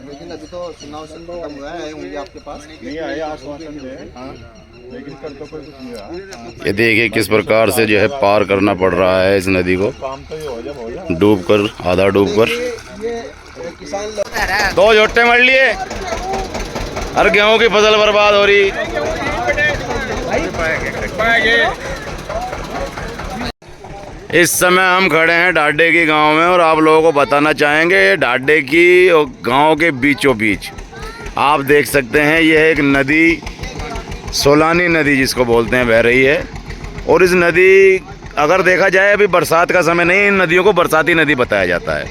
लेकिन अभी तो चुनाव से खत्म हुआ है, होंगे आपके पास नहीं आए आश्वासन दे, लेकिन कर तो कोई कुछ नहीं रहा। ये देखिए किस प्रकार से जो है पार करना पड़ रहा है इस नदी को, काम तो ये हो जाए डूब कर, आधा डूब कर। ये किसान दो झोटे मर लिए, हर गेहूं की फसल बर्बाद हो रही। इस समय हम खड़े हैं ढाडे की गांव में और आप लोगों को बताना चाहेंगे ढाडे की गांव के बीचों बीच आप देख सकते हैं यह एक नदी, सोलानी नदी जिसको बोलते हैं, बह रही है। और इस नदी अगर देखा जाए अभी बरसात का समय नहीं, इन नदियों को बरसाती नदी बताया जाता है।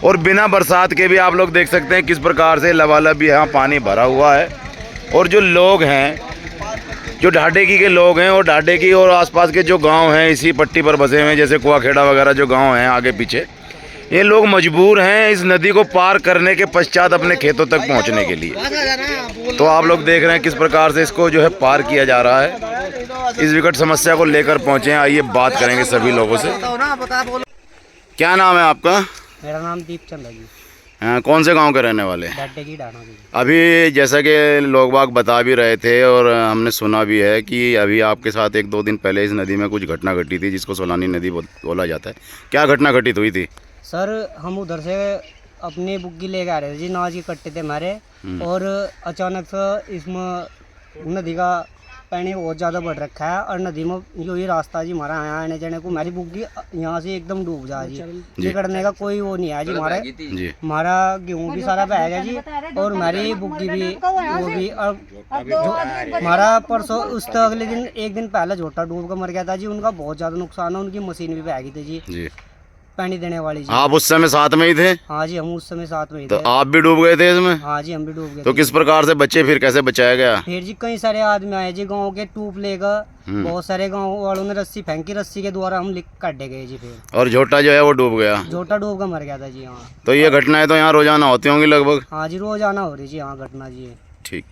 और बिना बरसात के भी आप लोग देख सकते हैं किस प्रकार से लबालब यहाँ पानी भरा हुआ है। और जो लोग हैं, जो ढाडेकी के लोग हैं और ढाडेकी और आसपास के जो गांव हैं इसी पट्टी पर बसे हुए हैं, जैसे कुआखेड़ा वगैरह जो गांव हैं आगे पीछे, ये लोग मजबूर हैं इस नदी को पार करने के पश्चात अपने खेतों तक पहुंचने के लिए। तो आप लोग देख रहे हैं किस प्रकार से इसको जो है पार किया जा रहा है। इस विकट समस्या को लेकर पहुंचे हैं, आइए बात करेंगे सभी लोगों से। क्या नाम है आपका? मेरा नाम दीपचंद है जी। कौन से गांव के रहने वाले? ढाडे की डाना जी। अभी जैसा कि लोग बाग बता भी रहे थे और हमने सुना भी है कि अभी आपके साथ 1-2 दिन पहले इस नदी में कुछ घटना घटी थी जिसको सोलानी नदी बोला जाता है। क्या घटना घटित हुई थी? सर हम उधर से अपनी बुग्गी लेके आ रहे थे जी, नाज के कट्टे थे हमारे, और अचानक से इसमें नदी का पानी बहुत ज़्यादा बढ़ रखा है और नदी में जो ये रास्ता जी हमारा यहाँ आने जाने को, हमारी बुग्गी यहाँ से एकदम डूब जा जी, निकलने का कोई वो नहीं है जी। हमारा गेहूँ भी सारा बह गया जी और हमारी बुग्गी भी वो भी। और जो हमारा परसों उससे अगले दिन 1 दिन पहले झोटा डूब कर मर गया था जी, उनका बहुत ज़्यादा नुकसान है, उनकी मशीन भी बह गई थी जी पानी देने वाली जी। आप उस समय साथ में ही थे? हाँ जी, हम उस समय साथ में ही तो थे। आप भी डूब गए थे इसमें? हाँ जी, हम भी डूब गए। तो किस प्रकार से बच्चे, फिर कैसे बचाया गया? फिर जी कई सारे आदमी आए जी, गांव के टूप लेकर बहुत सारे गांव वालों ने रस्सी फेंकी, रस्सी के द्वारा हम काटे गए जी। फिर और झोटा जो है वो डूब गया? झोटा डूब कर मर गया था जी। हाँ, तो ये घटनाएं तो यहाँ रोजाना होती होंगी लगभग? हाँ जी, रोजाना हो रही जी यहाँ घटना जी। ठीक,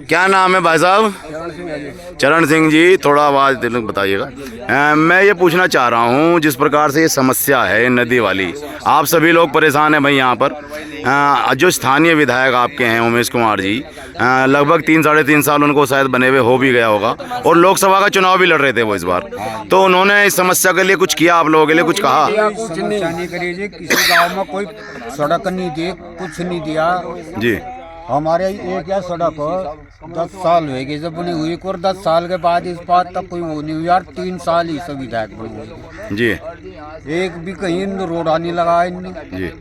क्या नाम है भाई साहब? चरण सिंह जी, थोड़ा आवाज़ बताइएगा। मैं ये पूछना चाह रहा हूँ, जिस प्रकार से ये समस्या है नदी वाली, आप सभी लोग परेशान हैं भाई यहाँ पर। जो स्थानीय विधायक आपके हैं उमेश कुमार जी, लगभग 3-3.5 साल उनको शायद बने हुए हो भी गया होगा और लोकसभा का चुनाव भी लड़ रहे थे वो इस बार, तो उन्होंने इस समस्या के लिए कुछ किया, आप लोगों के लिए कुछ कहा? कुछ नहीं करी जी, किसी गाँव में कोई सड़क नहीं दी, कुछ नहीं दिया जी। हमारे एक या सड़क 10 साल हो गए जब बनी हुई, और 10 साल के बाद इस बात तक कोई वो नहीं हुई यार। 3 साल ही सब विधायक बने जी, एक भी कहीं रोड आने लगा इनने जी।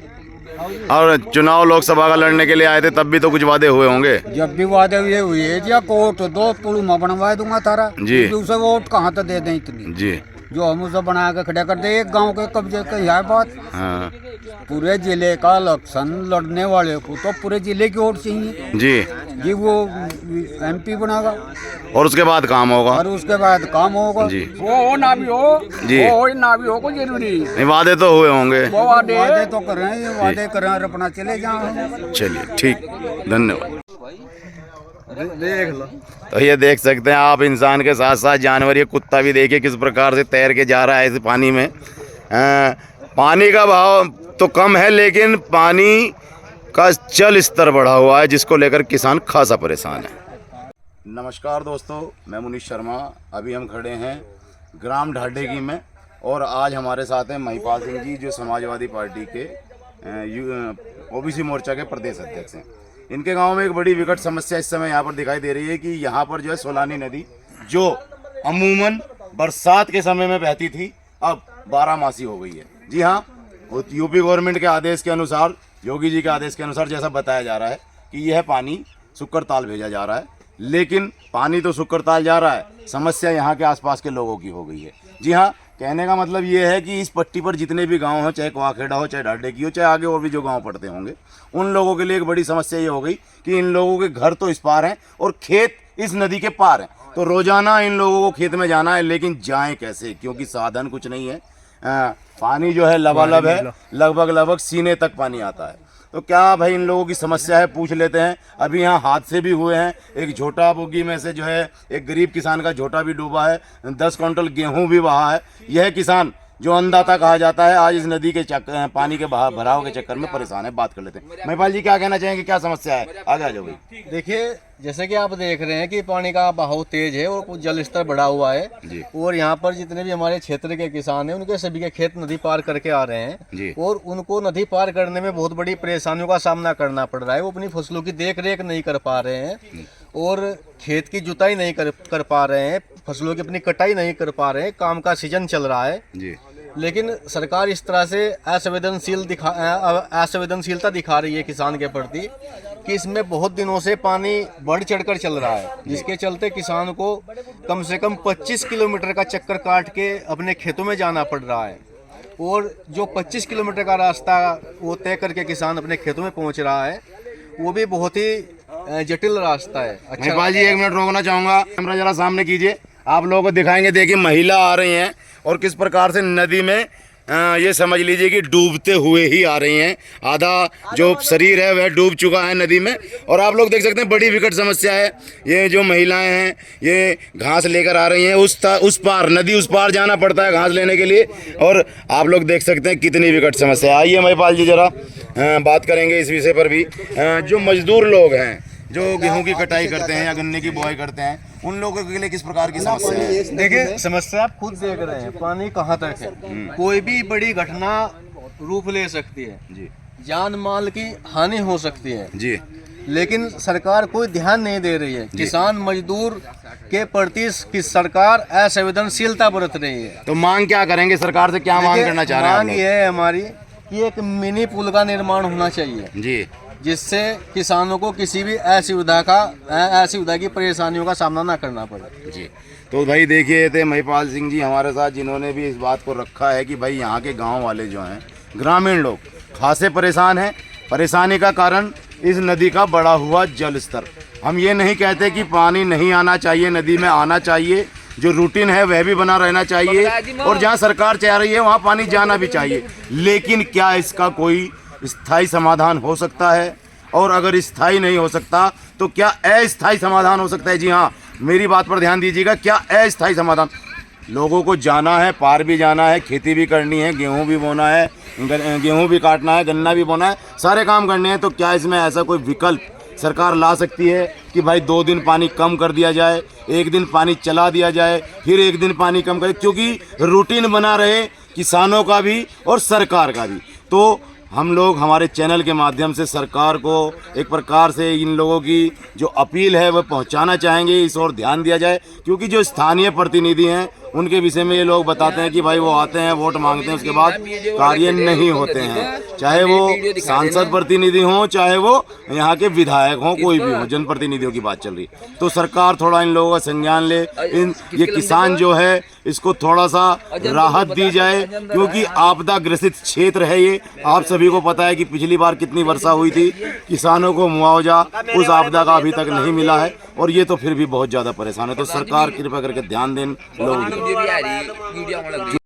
और चुनाव लोकसभा का लड़ने के लिए आए थे, तब भी तो कुछ वादे हुए होंगे? जब भी वादे हुए हुए जी, कोर्ट 2 पुल में बनवा दूंगा तारा जी, उसे वोट कहाँ तक दे दें इतनी जी, जो हम उसे बना के खड़ा कर दे। एक गांव के कब्जे का यह बात, हाँ पूरे जिले का इलेक्शन लड़ने वाले को तो पूरे जिले की वोट चाहिए जी, वो MP बनेगा और उसके बाद काम होगा, और उसके बाद काम होगा जी। वो ना भी हो जी, वो ना भी हो को जरूरी नहीं, वादे तो हुए होंगे। वो वादे तो कर रहे हैं, वादे कर रहे हैं और अपना चले जाओ। चलिए ठीक, धन्यवाद। देख लो, तो ये देख सकते हैं आप, इंसान के साथ साथ जानवर, ये कुत्ता भी देखिए किस प्रकार से तैर के जा रहा है इस पानी में। पानी का भाव तो कम है लेकिन पानी का जल स्तर बढ़ा हुआ है, जिसको लेकर किसान खासा परेशान है। नमस्कार दोस्तों, मैं मुनीश शर्मा। अभी हम खड़े हैं ग्राम ढाडेकी में और आज हमारे साथ हैं महिपाल सिंह जी, जो समाजवादी पार्टी के OBC मोर्चा के प्रदेश अध्यक्ष हैं। इनके गांव में एक बड़ी विकट समस्या इस समय यहाँ पर दिखाई दे रही है कि यहाँ पर जो है सोलानी नदी, जो अमूमन बरसात के समय में बहती थी, अब 12मासी हो गई है। जी हाँ, यूपी गवर्नमेंट के आदेश के अनुसार, योगी जी के आदेश के अनुसार जैसा बताया जा रहा है कि यह पानी सुक्करताल भेजा जा रहा है, लेकिन पानी तो सुक्करताल जा रहा है, समस्या यहाँ के आसपास के लोगों की हो गई है। जी हाँ, कहने का मतलब ये है कि इस पट्टी पर जितने भी गांव हो, चाहे कुआखेड़ा हो, चाहे ढाडेकी हो, चाहे आगे और भी जो गांव पड़ते होंगे, उन लोगों के लिए एक बड़ी समस्या ये हो गई कि इन लोगों के घर तो इस पार हैं और खेत इस नदी के पार हैं। तो रोजाना इन लोगों को खेत में जाना है, लेकिन जाएं कैसे, क्योंकि साधन कुछ नहीं है। पानी जो है लबालब है, लगभग सीने तक पानी आता है। तो क्या भाई इन लोगों की समस्या है, पूछ लेते हैं। अभी यहाँ हादसे भी हुए हैं, एक झोटा बोगी में से जो है एक गरीब किसान का झोटा भी डूबा है, 10 क्विंटल गेहूं भी बहा है। यह किसान जो अन्नदाता कहा जाता है, आज इस नदी के पानी के भराव के चक्कर में परेशान है। बात कर लेते हैं। महिपाल जी क्या कहना चाहेंगे, क्या समस्या है? आगे आ जाओ भाई। देखिए, जैसे कि आप देख रहे हैं कि पानी का बहाव तेज है और कुछ जल स्तर बढ़ा हुआ है जी। और यहाँ पर जितने भी हमारे क्षेत्र के किसान हैं उनके सभी के खेत नदी पार करके आ रहे हैं जी। और उनको नदी पार करने में बहुत बड़ी परेशानियों का सामना करना पड़ रहा है। वो अपनी फसलों की देख रेख नहीं कर पा रहे हैं और खेत की जुताई नहीं कर पा रहे हैं, फसलों की अपनी कटाई नहीं कर पा रहे हैं। काम का सीजन चल रहा है जी। लेकिन सरकार इस तरह से असंवेदनशीलता दिखा रही है किसान के प्रति कि इसमें बहुत दिनों से पानी बढ़ चढ़कर चल रहा है, जिसके चलते किसान को कम से कम 25 किलोमीटर का चक्कर काट के अपने खेतों में जाना पड़ रहा है। और जो 25 किलोमीटर का रास्ता वो तय करके किसान अपने खेतों में पहुंच रहा है, वो भी बहुत ही जटिल रास्ता है। अच्छा महिपाल जी, 1 मिनट रोकना चाहूंगा, कैमरा जरा सामने कीजिए, आप लोगों को दिखाएंगे। देखिए महिला आ रही हैं और किस प्रकार से नदी में ये समझ लीजिए कि डूबते हुए ही आ रही हैं। आधा जो शरीर है वह डूब चुका है नदी में। और आप लोग देख सकते हैं बड़ी विकट समस्या है। ये जो महिलाएं हैं ये घास लेकर आ रही हैं, उस पार नदी उस पार जाना पड़ता है घास लेने के लिए। और आप लोग देख सकते हैं कितनी विकट समस्या है। आइए महिपाल जी जरा बात करेंगे इस विषय पर भी। जो मजदूर लोग हैं जो गेहूं की कटाई करते हैं या गन्ने की बुआई करते हैं, उन लोगों के लिए किस प्रकार की समस्या है? देखिए, समस्या आप खुद देख रहे हैं, पानी कहाँ तक है। कोई भी बड़ी घटना रूप ले सकती है जी। जान माल की हानि हो सकती है जी। लेकिन सरकार कोई ध्यान नहीं दे रही है। किसान मजदूर के प्रति कि सरकार असंवेदनशीलता बरत रही है। तो मांग क्या करेंगे सरकार से, क्या मांग करना चाह रहे हैं आप मांग लोग? ये है हमारी कि एक मिनी पुल का निर्माण होना चाहिए जी, जिससे किसानों को किसी भी असुविधा की परेशानियों का सामना ना करना पड़े। जी। तो भाई देखिए थे महिपाल सिंह जी हमारे साथ, जिन्होंने भी इस बात को रखा है कि भाई यहाँ के गांव वाले जो हैं, ग्रामीण लोग खासे परेशान हैं। परेशानी का कारण इस नदी का बढ़ा हुआ जल स्तर। हम ये नहीं कहते कि पानी नहीं आना चाहिए, नदी में आना चाहिए, जो रूटीन है वह भी बना रहना चाहिए और जहाँ सरकार चाह रही है वहाँ पानी जाना भी चाहिए। लेकिन क्या इसका कोई स्थायी समाधान हो सकता है? और अगर स्थायी नहीं हो सकता तो क्या अस्थायी समाधान हो सकता है? जी हाँ, मेरी बात पर ध्यान दीजिएगा। क्या अस्थायी समाधान? लोगों को जाना है, पार भी जाना है, खेती भी करनी है, गेहूं भी बोना है, गेहूं भी काटना है, गन्ना भी बोना है, सारे काम करने हैं। तो क्या इसमें ऐसा कोई विकल्प सरकार ला सकती है कि भाई 2 दिन पानी कम कर दिया जाए, 1 दिन पानी चला दिया जाए, फिर 1 दिन पानी कम करे, क्योंकि रूटीन बना रहे किसानों का भी और सरकार का भी। तो हम लोग हमारे चैनल के माध्यम से सरकार को एक प्रकार से इन लोगों की जो अपील है वह पहुंचाना चाहेंगे, इस ओर ध्यान दिया जाए। क्योंकि जो स्थानीय प्रतिनिधि हैं उनके विषय में ये लोग बताते हैं कि भाई वो आते हैं, वोट मांगते हैं, उसके बाद कार्य नहीं होते हैं। चाहे वो सांसद प्रतिनिधि हों, चाहे वो यहाँ के विधायक हों, कोई भी हो, जनप्रतिनिधियों की बात चल रही है। तो सरकार थोड़ा इन लोगों का संज्ञान ले, ये किसान जो है इसको थोड़ा सा राहत दी जाए, क्योंकि आपदा ग्रसित क्षेत्र है ये। आप सभी को पता है कि पिछली बार कितनी वर्षा हुई थी, किसानों को मुआवजा उस आपदा का अभी तक नहीं मिला है और ये तो फिर भी बहुत ज़्यादा परेशान है। तो सरकार कृपया करके ध्यान दें लोगों